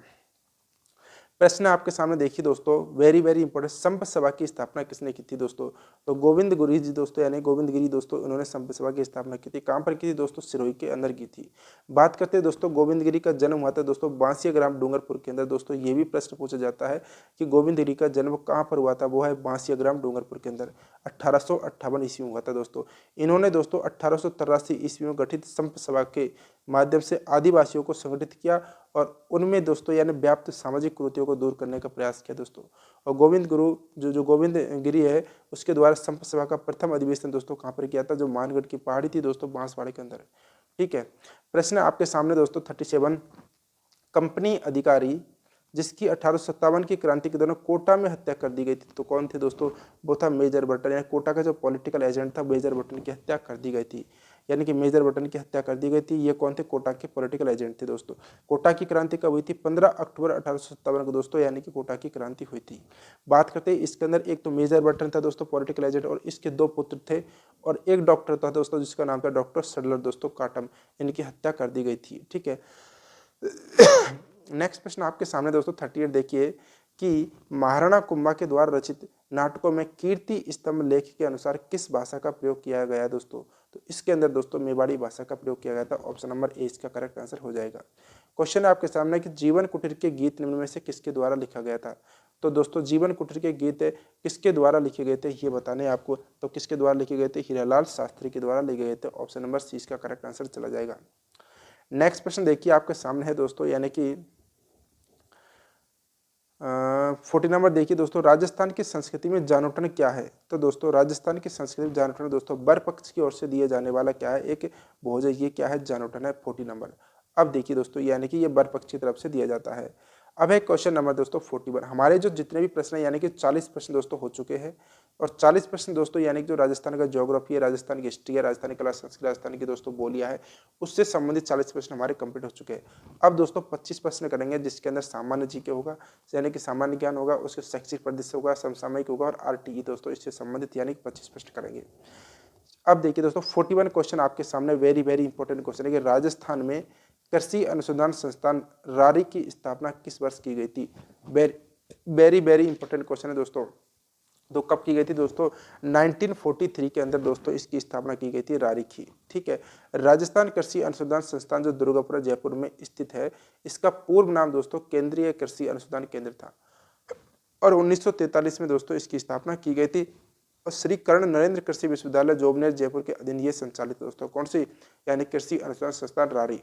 प्रश्न आपके सामने देखिए दोस्तों वेरी वेरी इंपॉर्टेंट, संप सभा की स्थापना किसने की थी दोस्तों, तो गोविंद गुरु जी दोस्तों, यानी गोविंद गिरी दोस्तों, इन्होंने संप सभा की स्थापना की थी। कहां पर की थी दोस्तों, सिरोही के अंदर की थी। बात करते हैं दोस्तों गोविंद गिरी का जन्म हुआ था दोस्तों बांसिया ग्राम डूंगरपुर के अंदर दोस्तों, ये भी प्रश्न पूछा जाता है कि गोविंद गिरी का जन्म कहां पर हुआ था, वो है बांसिया ग्राम डूंगरपुर के अंदर, 1858 ईस्वी में हुआ था दोस्तों। इन्होंने दोस्तों 1883 ईस्वी में गठित संप सभा के माध्यम से आदिवासियों को संगठित किया और उनमें दोस्तों यानी व्याप्त सामाजिक कुरीतियों को दूर करने का प्रयास किया दोस्तों। और गोविंद गुरु जो गोविंद गिरी है उसके द्वारा संप सभा का प्रथम अधिवेशन दोस्तों कहाँ पर किया था, जो मानगढ़ की पहाड़ी थी दोस्तों, बांसवाड़े के अंदर। ठीक है, प्रश्न आपके सामने दोस्तों 37, कंपनी अधिकारी जिसकी 1857 की क्रांति के दौरान कोटा में हत्या कर दी गई थी, तो कौन थे दोस्तों, वो था मेजर बटन, यानी कोटा का जो पॉलिटिकल एजेंट था मेजर बटन की हत्या कर दी गई थी, यानी कि मेजर बटन की हत्या कर दी गई थी। ये कौन थे, कोटा के पॉलिटिकल एजेंट थे दोस्तों। कोटा की क्रांति कब हुई थी, 15 अक्टूबर 1857 को दोस्तों, यानी कि कोटा की क्रांति हुई थी। बात करते हैं इसके अंदर, एक तो मेजर बटन था दोस्तों पॉलिटिकल एजेंट, और इसके 2 पुत्र थे, और एक डॉक्टर था दोस्तों जिसका नाम था डॉक्टर सडलर दोस्तों काटम, इनकी हत्या कर दी गई थी। ठीक है, नेक्स्ट प्रश्न आपके सामने दोस्तों 38 देखिए कि महाराणा कुंभा के द्वारा रचित नाटकों में कीर्ति स्तंभ लेख के अनुसार किस भाषा का प्रयोग किया गया दोस्तों, तो इसके अंदर दोस्तों मेवाड़ी भाषा का प्रयोग किया गया था। ऑप्शन नंबर ए इसका करेक्ट आंसर हो जाएगा। क्वेश्चन आपके सामने कि जीवन कुटीर के गीत निम्न में से किसके द्वारा लिखा गया था, तो दोस्तों जीवन कुटीर के गीत किसके द्वारा लिखे गए थे ये बताने आपको, तो किसके द्वारा लिखे गए थे, हीरालाल शास्त्री के द्वारा लिखे गए थे। ऑप्शन नंबर सी इसका करेक्ट आंसर चला जाएगा। नेक्स्ट प्रश्न देखिए आपके सामने है दोस्तों, यानी कि 40 नंबर देखिए दोस्तों, राजस्थान की संस्कृति में जानोटन क्या है, तो दोस्तों राजस्थान की संस्कृति में जानोटन दोस्तों बर पक्ष की ओर से दिए जाने वाला क्या है, एक भोज है, ये क्या है, जानोटन है। 40 नंबर। अब देखिए दोस्तों यानी कि ये बर पक्ष की तरफ से दिया जाता है। अब है क्वेश्चन नंबर दोस्तों 41। हमारे जो जितने भी प्रश्न यानी कि 40 प्रश्न दोस्तों हो चुके हैं, और 40 प्रश्न दोस्तों यानी कि जो राजस्थान का ज्योग्राफी है, राजस्थान की हिस्ट्री है, राजस्थानी कला संस्कृति, राजस्थान की दोस्तों बोलियां है, उससे संबंधित 40 प्रश्न हमारे कंप्लीट हो चुके हैं। अब दोस्तों 25 प्रश्न करेंगे जिसके अंदर सामान्य जीके होगा, यानी कि सामान्य ज्ञान होगा, उसके शैक्षिक परिदृश्य होगा, समसामयिक होगा, और आरटीई दोस्तों इससे संबंधित यानी कि 25 प्रश्न करेंगे। अब देखिए दोस्तों 41 क्वेश्चन आपके सामने वेरी वेरी इंपॉर्टेंट क्वेश्चन है कि राजस्थान में कृषि अनुसंधान संस्थान रारी की स्थापना किस वर्ष की गई थी। वेरी वेरी इंपॉर्टेंट क्वेश्चन है दोस्तों। तो कब की गई थी दोस्तों, 1943 के अंदर दोस्तों इसकी स्थापना की गई थी रारी की। ठीक है, राजस्थान कृषि अनुसंधान संस्थान जो दुर्गापुर जयपुर में स्थित है, इसका पूर्व नाम दोस्तों केंद्रीय कृषि अनुसंधान केंद्र था, और 1943 में दोस्तों इसकी स्थापना की गई थी। और श्री कर्ण नरेंद्र कृषि विश्वविद्यालय जोबनेर जयपुर के अधीन ये संचालित दोस्तों, कौन सी, यानी कृषि अनुसंधान संस्थान रारी।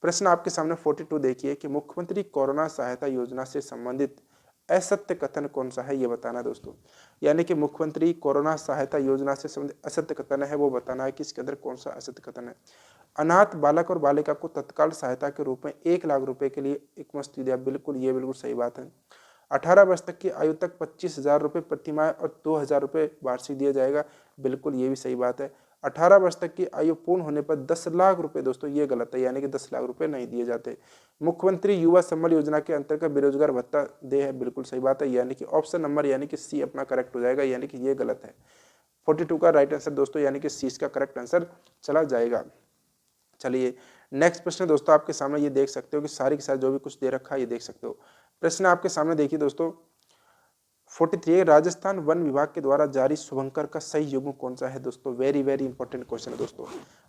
प्रश्न आपके सामने 42 देखिए कि मुख्यमंत्री कोरोना सहायता योजना से संबंधित असत्य कथन कौन सा है ये बताना दोस्तों, यानी कि मुख्यमंत्री कोरोना सहायता योजना से संबंधित असत्य कथन है वो बताना है कि इसके अंदर कौन सा असत्य कथन है। अनाथ बालक और बालिका को तत्काल सहायता के रूप में 1 लाख रुपए के लिए एक मुश्त दिया, बिल्कुल ये बिल्कुल सही बात है। 18 वर्ष तक की आयु तक 25,000 रुपये प्रतिमाह और 2,000 रुपये वार्षिक दिया जाएगा, बिल्कुल ये भी सही बात है। 18 वर्ष तक की आयु पूर्ण होने पर 10 लाख रुपए, दोस्तों ये गलत है, यानी कि 10 लाख रुपए नहीं दिए जाते। मुख्यमंत्री युवा संबल योजना के अंतर्गत बेरोजगार भत्ता दे है, बिल्कुल सही बात है, यानी कि ऑप्शन नंबर यानी कि सी अपना करेक्ट हो जाएगा, यानी कि ये गलत है। 42 का राइट आंसर दोस्तों यानी कि सी इसका करेक्ट आंसर चला जाएगा। चलिए नेक्स्ट प्रश्न दोस्तों आपके सामने, ये देख सकते हो कि सारी के सारी जो भी कुछ दे रखा है ये देख सकते हो। प्रश्न आपके सामने देखिए दोस्तों 43, राजस्थान वन विभाग के द्वारा जारी शुभंकर का सही युग्म कौन सा है दोस्तों। वेरी वेरी इंपॉर्टेंट क्वेश्चन है दोस्तों।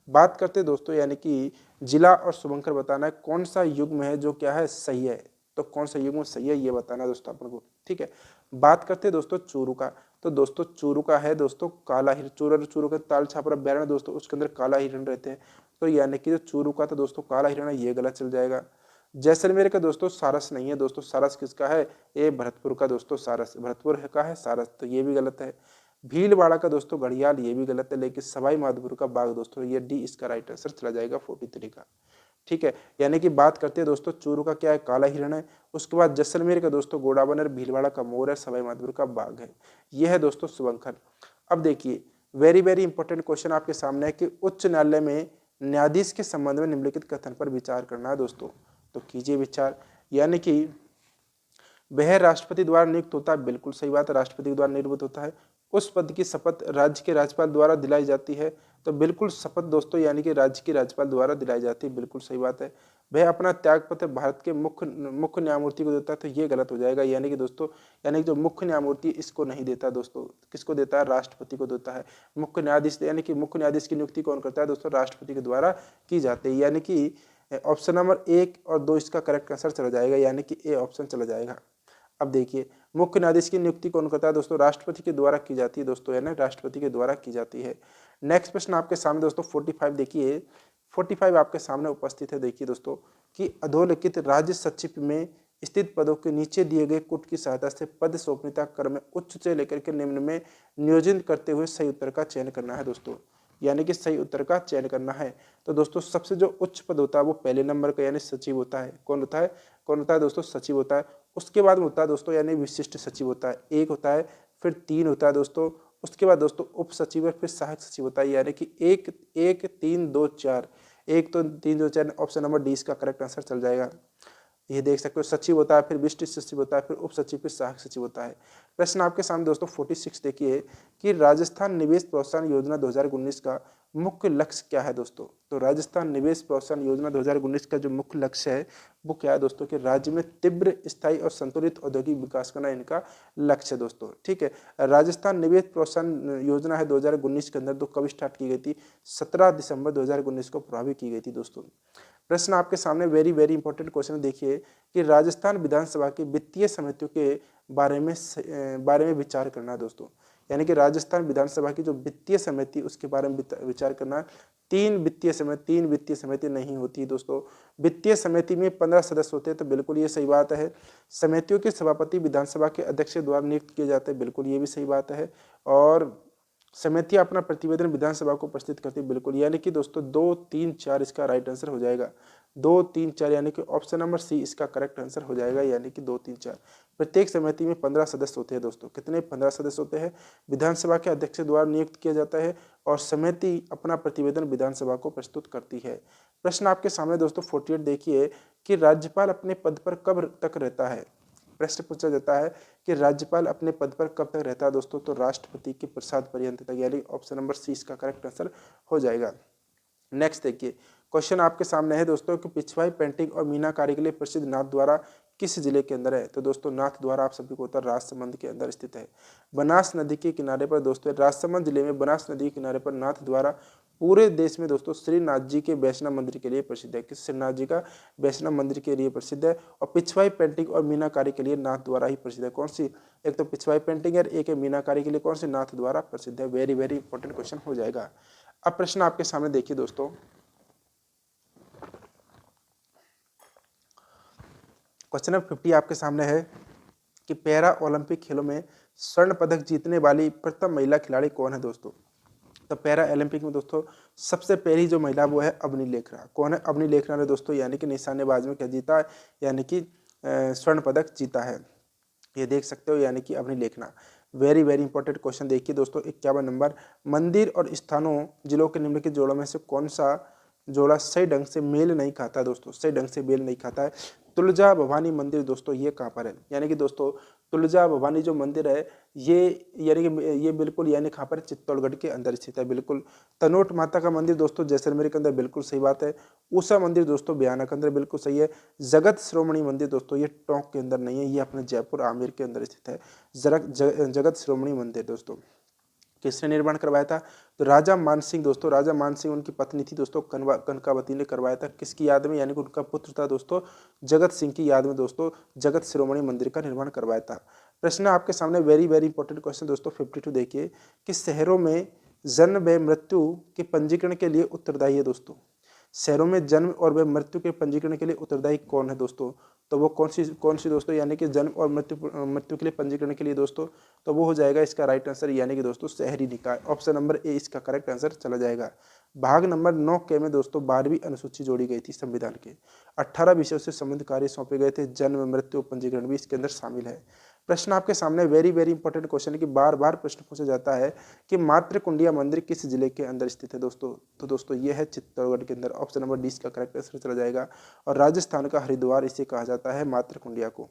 बात करते हैं दोस्तों यानी कि जिला और शुभंकर बताना है कौन सा युग्म है जो क्या है सही है, तो कौन सा युग्म सही है ये बताना है दोस्तों अपन को, ठीक है। बात करते हैं दोस्तों चूरू का, तो दोस्तों चूरू का है दोस्तों काला हिरण। चूरू का ताल छापरा अभ्यारण्य दोस्तों उसके अंदर काला हिरण रहते हैं, तो यानी कि जो चूरू का तो दोस्तों काला हिरण है ये गलत चल जाएगा। जैसलमेर का दोस्तों सारस नहीं है दोस्तों, सारस किसका है, ये भरतपुर का दोस्तों सारस, भरतपुर का है सारस, तो ये भी गलत है। भीलवाड़ा का दोस्तों घड़ियाल, ये भी गलत है, लेकिन सवाई माधोपुर का बाघ दोस्तों, ये डी इसका राइट आंसर चला जाएगा 43 का, ठीक है। यानी कि बात करते हैं दोस्तों चूरू का क्या है काला हिरण है, उसके बाद जैसलमेर का दोस्तों घोड़ाबन, भीलवाड़ा का मोर है, सवाई माधोपुर का बाघ है, यह है दोस्तों शुभंकर। अब देखिए वेरी वेरी इंपॉर्टेंट क्वेश्चन आपके सामने है कि उच्च न्यायालय में न्यायाधीश के संबंध में निम्नलिखित कथन पर विचार करना है दोस्तों, तो कीजिए विचार। यानी कि वह राष्ट्रपति द्वारा नियुक्त होता है, बिल्कुल सही बात है, राष्ट्रपति द्वारा नियुक्त होता है। उस पद की शपथ राज्य के राज्यपाल द्वारा दिलाई जाती है, तो बिल्कुल शपथ दोस्तों यानी कि राज्य के राज्यपाल द्वारा दिलाई जाती है, बिल्कुल सही बात है। वह अपना त्याग पत्र भारत के मुख्य न्यायमूर्ति को देता है, तो ये गलत हो जाएगा, यानी कि दोस्तों यानी कि जो मुख्य न्यायमूर्ति इसको नहीं देता दोस्तों, किसको देता है, राष्ट्रपति को देता है। मुख्य न्यायाधीश यानी कि मुख्य न्यायाधीश की नियुक्ति कौन करता है दोस्तों, राष्ट्रपति के द्वारा की जाती है, यानी कि ऑप्शन नंबर 1 और 2 इसका करेक्ट आंसर चला जाएगा, यानी कि ए ऑप्शन चला जाएगा। अब देखिए मुख्य न्यायाधीश की नियुक्ति कौन करता है दोस्तों, राष्ट्रपति के द्वारा की जाती है दोस्तों, है ना, राष्ट्रपति के द्वारा की जाती है। नेक्स्ट प्रश्न आपके सामने दोस्तों 45 देखिए, 45 आपके सामने उपस्थित है, देखिए दोस्तों कि अधोलिखित राज्य सचिव में स्थित पदों के नीचे दिए गए कुट की सहायता से पद गोपनीयता क्रम में उच्च से लेकर के निम्न में नियोजित करते हुए सही उत्तर का चयन करना है दोस्तों, यानी कि सही उत्तर का चयन करना है। तो दोस्तों सबसे जो उच्च पद होता है वो पहले नंबर का यानी सचिव होता है, कौन होता है, कौन होता है दोस्तों, सचिव होता है। उसके बाद में होता है दोस्तों यानी विशिष्ट सचिव होता है, एक होता है, फिर 3 होता है दोस्तों, उसके बाद दोस्तों उप सचिव है, फिर सहायक सचिव होता है, यानी कि 1 1 3 2 4, 1 तो 3 2 4, ऑप्शन नंबर डी इसका करेक्ट आंसर चल जाएगा। ये देख सकते हो सचिव होता है, फिर विशिष्ट सचिव होता है, फिर उप सचिव, फिर सहायक सचिव होता है। प्रश्न आपके सामने दोस्तों 46 देखिए कि राजस्थान निवेश प्रोत्साहन योजना 2019 का मुख्य लक्ष्य क्या है दोस्तों। तो राजस्थान निवेश प्रोत्साहन योजना 2019 का जो मुख्य लक्ष्य है वो क्या है दोस्तों, कि राज्य में तीव्र, स्थायी और संतुलित औद्योगिक विकास करना इनका लक्ष्य है दोस्तों, ठीक है। राजस्थान निवेश प्रोत्साहन योजना है 2019 के अंदर, तो कब स्टार्ट की गई थी, 17 दिसंबर 2019 को प्रभावी की गई थी दोस्तों। प्रश्न आपके सामने वेरी वेरी इंपॉर्टेंट क्वेश्चन देखिए कि राजस्थान विधानसभा की वित्तीय समितियों के बारे में विचार करना है दोस्तों, यानी कि राजस्थान विधानसभा की जो वित्तीय समिति उसके बारे में विचार करना। 3 वित्तीय समिति नहीं होती दोस्तों, वित्तीय समिति में 15 सदस्य होते हैं, तो बिल्कुल ये सही बात है। समितियों के सभापति विधानसभा के अध्यक्ष द्वारा नियुक्त किए जाते हैं, बिल्कुल ये भी सही बात है। और समितियां अपना प्रतिवेदन विधानसभा को प्रस्तुत करती है, बिल्कुल, यानी कि दोस्तों 2 3 4 इसका राइट आंसर हो जाएगा, 2 3 4, यानी कि ऑप्शन नंबर सी इसका करेक्ट आंसर हो जाएगा, यानी कि 2 3 4। प्रत्येक समिति में 15 सदस्य होते हैं दोस्तों, कितने, 15 सदस्य होते हैं। विधानसभा के अध्यक्ष द्वारा नियुक्त किया जाता है और समिति अपना प्रतिवेदन विधानसभा को प्रस्तुत करती है। प्रश्न आपके सामने दोस्तों 48 देखिए कि राज्यपाल अपने पद पर कब तक रहता है। प्रश्न पूछा जाता है कि राज्यपाल अपने पद पर कब तक रहता है दोस्तों, तो राष्ट्रपति के प्रसाद पर्यंत तक, यानी ऑप्शन नंबर सी इसका करेक्ट आंसर हो जाएगा। नेक्स्ट देखिए क्वेश्चन आपके सामने है दोस्तों कि पिछवाई पेंटिंग और मीनाकारी के लिए प्रसिद्ध नाथ द्वारा किस जिले के अंदर है। तो दोस्तों नाथ द्वारा आप सभी को पता है राजसमंद के अंदर स्थित है, बनास नदी के किनारे पर दोस्तों, राजसमंद जिले में बनास नदी के किनारे पर नाथ द्वारा पूरे देश में दोस्तों श्रीनाथ जी के वैष्णव मंदिर के लिए प्रसिद्ध है। किस, श्रीनाथ जी का वैष्णव मंदिर के लिए प्रसिद्ध है। और पिछवाई पेंटिंग और मीनाकारी के लिए नाथ द्वारा ही प्रसिद्ध है। कौन सी, एक तो पिछवाई पेंटिंग है, एक है मीनाकारी के लिए कौन सी, नाथ द्वारा प्रसिद्ध है। वेरी वेरी इंपॉर्टेंट क्वेश्चन हो जाएगा। अब प्रश्न आपके सामने देखिए दोस्तों, क्वेश्चन नंबर 50 आपके सामने है कि पैरा ओलंपिक खेलों में स्वर्ण पदक जीतने वाली प्रथम महिला खिलाड़ी कौन है दोस्तों। तो पैरा ओलंपिक में दोस्तों सबसे पहली जो महिला वो है अवनी लेखरा। कौन है, अवनी लेखरा ने दोस्तों यानी कि निशानेबाज में क्या जीता है, यानी कि स्वर्ण पदक जीता है, ये देख सकते हो, यानी कि Avani Lekhara. Very very important question देखिए दोस्तों 51 नंबर, मंदिर और स्थानों जिलों के निम्नलिखित जोड़ों में से कौन सा जोड़ा सही ढंग से मेल नहीं खाता है दोस्तों, सही ढंग से मेल नहीं खाता है। तुलजा भवानी मंदिर दोस्तों ये कहाँ पर है, यानी कि दोस्तों तुलजा भवानी जो मंदिर है ये यानी कि ये बिल्कुल यानी कहाँ पर चित्तौड़गढ़ के अंदर स्थित है बिल्कुल। तनोट माता का मंदिर दोस्तों जैसलमेर के अंदर, बिल्कुल सही बात है। ऊषा मंदिर दोस्तों बयाना के अंदर, बिल्कुल सही है। जगत श्रोमणी मंदिर दोस्तों ये टोंक के अंदर नहीं है, ये अपने जयपुर आमेर के अंदर स्थित है। जगत श्रोमणी मंदिर दोस्तों किसने निर्माण करवाया था, तो राजा मानसिंह दोस्तों, राजा मानसिंह उनकी पत्नी थी दोस्तों कनकावती ने करवाया था। किसकी याद में, यानी कि उनका पुत्र था दोस्तों जगत सिंह की याद में दोस्तों जगत शिरोमणि मंदिर का निर्माण करवाया था। प्रश्न आपके सामने वेरी वेरी इंपॉर्टेंट क्वेश्चन दोस्तों 52 देखिए कि शहरों में जन्म व मृत्यु के पंजीकरण के लिए उत्तरदायी है दोस्तों। शहरों में जन्म और व मृत्यु के पंजीकरण के लिए उत्तरदायी कौन है दोस्तों, तो वो कौन सी दोस्तों, यानी कि जन्म और मृत्यु के लिए पंजीकरण के लिए दोस्तों, तो वो हो जाएगा इसका राइट आंसर यानी कि दोस्तों शहरी निकाय, ऑप्शन नंबर ए इसका करेक्ट आंसर चला जाएगा। भाग नंबर 9 के में दोस्तों 12वीं अनुसूची जोड़ी गई थी संविधान के, 18 विषयों से संबंधित कार्य सौंपे गए थे, जन्म मृत्यु पंजीकरण भी इसके अंदर शामिल है। प्रश्न आपके सामने वेरी वेरी इंपॉर्टेंट क्वेश्चन है कि बार बार प्रश्न पूछा जाता है कि मातृकुंडिया मंदिर किस जिले के अंदर स्थित है दोस्तों, तो दोस्तों ये है चित्तौड़गढ़ के अंदर, ऑप्शन नंबर डी इसका करेक्ट आंसर चला जाएगा। और राजस्थान का हरिद्वार इसे कहा जाता है मातृकुंडिया को।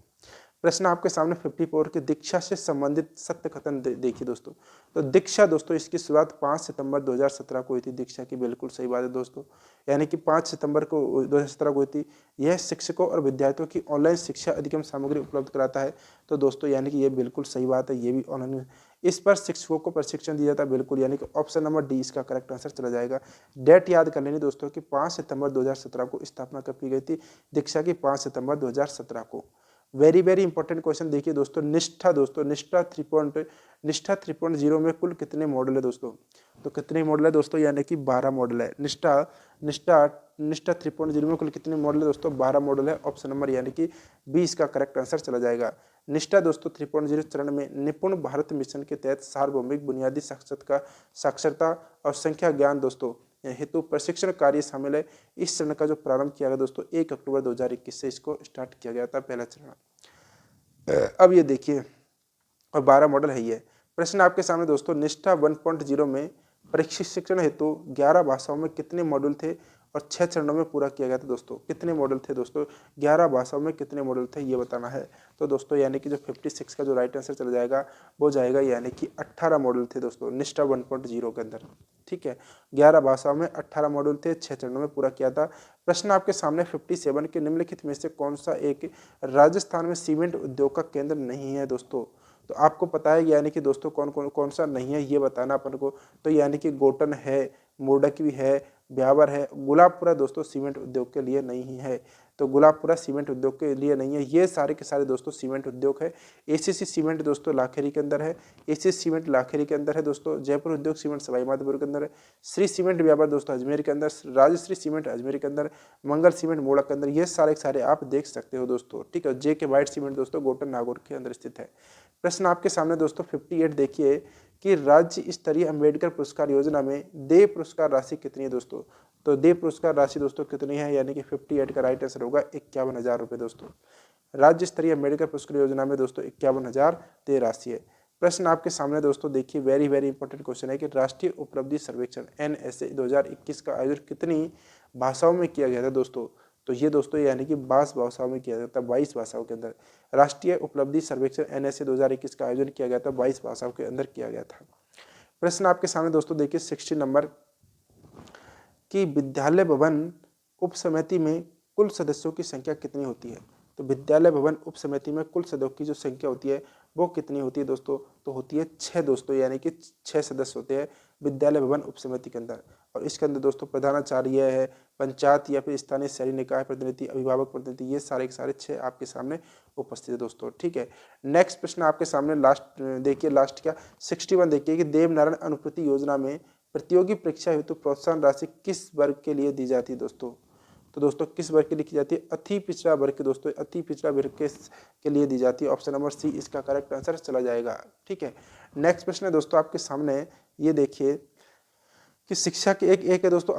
प्रश्न आपके सामने 54 की दीक्षा से संबंधित सत्य कथन देखिए दोस्तों, तो दीक्षा दोस्तों इसकी शुरुआत 5 सितंबर 2017 को हुई थी, दीक्षा की बिल्कुल सही बात है दोस्तों, यानी कि 5 सितंबर को 2017 को हुई थी। यह शिक्षकों और विद्यार्थियों की ऑनलाइन शिक्षा अधिगम सामग्री उपलब्ध कराता है, तो दोस्तों यानी कि ये बिल्कुल सही बात है, ये भी ऑनलाइन इस पर शिक्षकों को प्रशिक्षण दिया जाता है बिल्कुल, यानी कि ऑप्शन नंबर डी इसका करेक्ट आंसर चला जाएगा। डेट याद कर लेनी दोस्तों कि 5 सितंबर 2017 को स्थापना कब की गई थी, दीक्षा की 5 सितंबर 2017 को। वेरी वेरी इंपॉर्टेंट क्वेश्चन देखिए दोस्तों, निष्ठा 3.0 में कुल कितने मॉडल है दोस्तों, तो कितने मॉडल है दोस्तों, यानी कि 12 मॉडल है। निष्ठा 3.0 में कुल कितने मॉडल है दोस्तों, 12 मॉडल है, ऑप्शन नंबर यानी कि बी इसका करेक्ट आंसर चला जाएगा। निष्ठा दोस्तों 3.0 चरण में निपुण भारत मिशन के तहत सार्वभौमिक बुनियादी साक्षरता और संख्या ज्ञान दोस्तों हेतु प्रशिक्षण कार्य शामिल है। इस चरण का जो प्रारंभ किया गया दोस्तों 1 अक्टूबर 2021 से इसको स्टार्ट किया गया था पहला चरण। अब ये देखिए और 12 मॉडल है ये। प्रश्न आपके सामने दोस्तों, निष्ठा 1.0 में प्रशिक्षण हेतु 11 भाषाओं में कितने मॉड्यूल थे और 6 चरणों में पूरा किया गया था दोस्तों, कितने मॉडल थे दोस्तों, 11 भाषाओं में कितने मॉडल थे ये बताना है। तो दोस्तों यानी कि जो 56 का जो राइट आंसर चला जाएगा वो जाएगा यानी कि 18 मॉडल थे दोस्तों निष्ठा 1.0 के अंदर, ठीक है। 11 भाषाओं में 18 मॉडल थे, 6 चरणों में पूरा किया था। प्रश्न आपके सामने 57 के निम्नलिखित में से कौन सा एक राजस्थान में सीमेंट उद्योग का केंद्र नहीं है दोस्तों, तो आपको पता है यानी कि दोस्तों कौन सा नहीं है ये बताना अपन को। तो यानी कि गोटन है, मोडक भी है, ब्यावर है, गुलाबपुरा दोस्तों सीमेंट उद्योग के लिए नहीं है, तो गुलाबपुरा सीमेंट उद्योग के लिए नहीं है। ये सारे के सारे दोस्तों सीमेंट उद्योग है। एसीसी सीमेंट दोस्तों लाखेरी के अंदर है, एसीसी सीमेंट लाखेरी के अंदर है दोस्तों। जयपुर उद्योग सीमेंट सवाई माधोपुर के अंदर है। श्री सीमेंट ब्यावर दोस्तों अजमेर के अंदर, राजश्री सीमेंट अजमेर के अंदर, मंगल सीमेंट मोड़ा के अंदर। ये सारे के सारे आप देख सकते हो दोस्तों, ठीक है। जे के वाइट सीमेंट दोस्तों गोटन नागौर के अंदर स्थित है। प्रश्न आपके सामने दोस्तों 58 देखिए कि राज्य स्तरीय अंबेडकर पुरस्कार योजना में देय पुरस्कार राशि कितनी है दोस्तों, तो देय पुरस्कार राशि दोस्तों कितनी है, यानी कि 58 का राइट आंसर होगा 51,000 रुपये दोस्तों। राज्य स्तरीय अंबेडकर पुरस्कार योजना में दोस्तों 51,000 देय राशि है। प्रश्न आपके सामने दोस्तों देखिए वेरी वेरी इंपॉर्टेंट क्वेश्चन है कि राष्ट्रीय उपलब्धि सर्वेक्षण NSA 2021 का आयोजन कितनी भाषाओं में किया गया था दोस्तों, तो ये दोस्तों यानी कि 22 भाषाओं में किया जाता है, 22 भाषाओं के अंदर राष्ट्रीय उपलब्धि सर्वेक्षण NSA 2021 का आयोजन किया गया था, 22 भाषाओं के अंदर किया गया था। प्रश्न आपके सामने दोस्तों देखिए 60 नंबर कि विद्यालय भवन उप समिति में कुल सदस्यों की संख्या कितनी होती है, तो विद्यालय भवन उप समिति में कुल सदस्यों की जो संख्या होती है वो कितनी होती है दोस्तों, तो होती है 6 दोस्तों, यानी कि 6 सदस्य होते हैं विद्यालय भवन उप समिति के अंदर। और इसके अंदर दोस्तों प्रधानाचार्य है, पंचायत या फिर स्थानीय शहरी निकाय प्रतिनिधि, अभिभावक प्रतिनिधि, ये सारे के सारे 6 आपके सामने उपस्थित है दोस्तों, ठीक है। नेक्स्ट प्रश्न आपके सामने लास्ट देखिए, लास्ट क्या 61 देखिए कि देवनारायण अनुपूर्ति योजना में प्रतियोगी परीक्षा हेतु प्रोत्साहन राशि किस वर्ग के लिए दी जाती है दोस्तों, तो दोस्तों किस वर्ग के लिए की जाती है, अति पिछड़ा वर्ग के दोस्तों, अति पिछड़ा वर्ग के लिए दी जाती है। ऑप्शन नंबर सी इसका करेक्ट आंसर चला जाएगा, ठीक है। नेक्स्ट प्रश्न है दोस्तों आपके सामने ये देखिए कि शिक्षा के एक है दोस्तों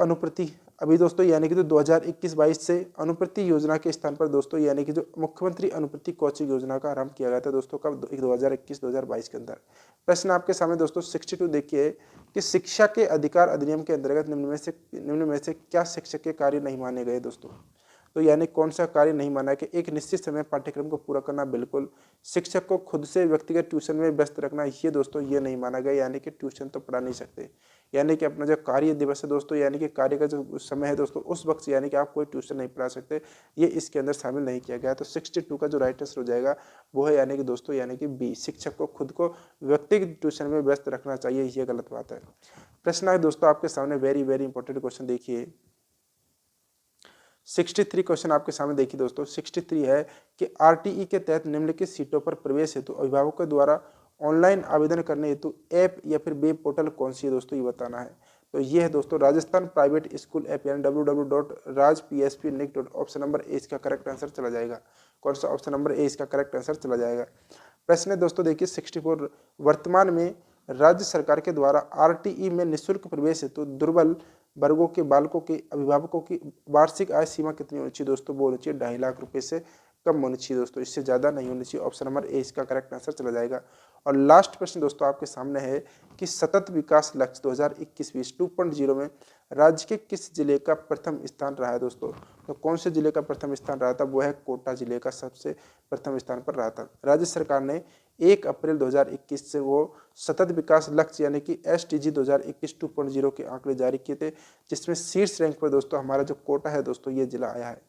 अभी दोस्तों यानी कि जो 2021-22 से अनुप्रति योजना के स्थान पर दोस्तों यानी कि जो मुख्यमंत्री अनुप्रति कोचिंग योजना का आरंभ किया गया था दोस्तों कब 2021-2022 के अंदर। प्रश्न आपके सामने दोस्तों 62 देखिए कि शिक्षा के अधिकार अधिनियम के अंतर्गत निम्न में से क्या शिक्षक के कार्य नहीं माने गए दोस्तों। तो यानी कौन सा कार्य नहीं माना कि एक निश्चित समय पाठ्यक्रम को पूरा करना, बिल्कुल। शिक्षक को खुद से व्यक्तिगत ट्यूशन में व्यस्त रखना, ये दोस्तों ये नहीं माना गया, यानी कि ट्यूशन तो पढ़ा नहीं सकते। यानी कि अपना जो कार्य दिवस है दोस्तों यानी कि कार्य का जो समय है दोस्तों उस वक्त यानी कि आप कोई ट्यूशन नहीं पढ़ा सकते, ये इसके अंदर शामिल नहीं किया गया। तो 62 का जो राइट आंसर हो जाएगा वो है यानी कि दोस्तों यानी कि बी, शिक्षक को खुद को व्यक्तिगत ट्यूशन में व्यस्त रखना चाहिए, ये गलत बात है। प्रश्न है दोस्तों आपके सामने वेरी वेरी इंपॉर्टेंट क्वेश्चन देखिए 63 क्वेश्चन आपके सामने देखिए दोस्तों। 63 है कि आरटीई के तहत निम्नलिखित सीटों पर प्रवेश हेतु अभिभावकों द्वारा ऑनलाइन आवेदन करने हेतु ऐप या फिर वेब पोर्टल कौन सी है दोस्तों, ये बताना है। तो ये है दोस्तों राजस्थान प्राइवेट स्कूल ऐप यानी www.rajpspnic. ऑप्शन नंबर ए इसका करेक्ट आंसर चला जाएगा। कौन सा ऑप्शन नंबर ए इसका करेक्ट आंसर चला जाएगा। प्रश्न है दोस्तों देखिए 64, वर्तमान में राज्य सरकार के द्वारा आरटीई में निःशुल्क प्रवेश हेतु दुर्बल वर्गों के बालकों के अभिभावकों की वार्षिक आय सीमा कितनी होनी चाहिए दोस्तों, वो होनी चाहिए 2.5 लाख रुपए से कम होनी चाहिए दोस्तों, इससे ज़्यादा नहीं होनी चाहिए। ऑप्शन नंबर ए इसका करेक्ट आंसर चला जाएगा। और लास्ट प्रश्न दोस्तों आपके सामने है कि सतत विकास लक्ष्य 2021-20 2.0 में राज्य के किस जिले का प्रथम स्थान रहा है दोस्तों। तो कौन से जिले का प्रथम स्थान रहा था, वो है कोटा जिले का सबसे प्रथम स्थान पर रहा था। राज्य सरकार ने 1 अप्रैल 2021 से वो सतत विकास लक्ष्य यानी कि SDG 2021 2.0 के आंकड़े जारी किए थे, जिसमें शीर्ष रैंक पर दोस्तों हमारा जो कोटा है दोस्तों ये जिला आया है।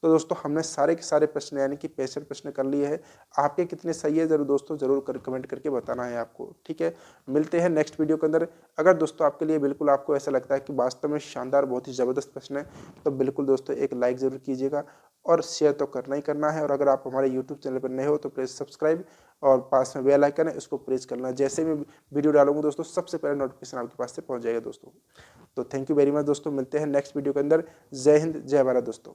तो दोस्तों हमने सारे के सारे प्रश्न यानी कि 65 प्रश्न कर लिए हैं। आपके कितने सही है जरूर दोस्तों जरूर कमेंट करके बताना है आपको, ठीक है। मिलते हैं नेक्स्ट वीडियो के अंदर। अगर दोस्तों आपके लिए बिल्कुल आपको ऐसा लगता है कि वास्तव में शानदार बहुत ही ज़बरदस्त प्रश्न है तो बिल्कुल दोस्तों एक लाइक ज़रूर कीजिएगा और शेयर तो करना ही करना है। और अगर आप हमारे यूट्यूब चैनल पर नए हो तो प्लीज़ सब्सक्राइब और पास में बेल आइकन है इसको प्रेस करना। जैसे मैं वीडियो डालूंगा दोस्तों सबसे पहले नोटिफिकेशन आपके पास से पहुंच जाएगा दोस्तों। तो थैंक यू वेरी मच दोस्तों, मिलते हैं नेक्स्ट वीडियो के अंदर। जय हिंद जय भारत दोस्तों।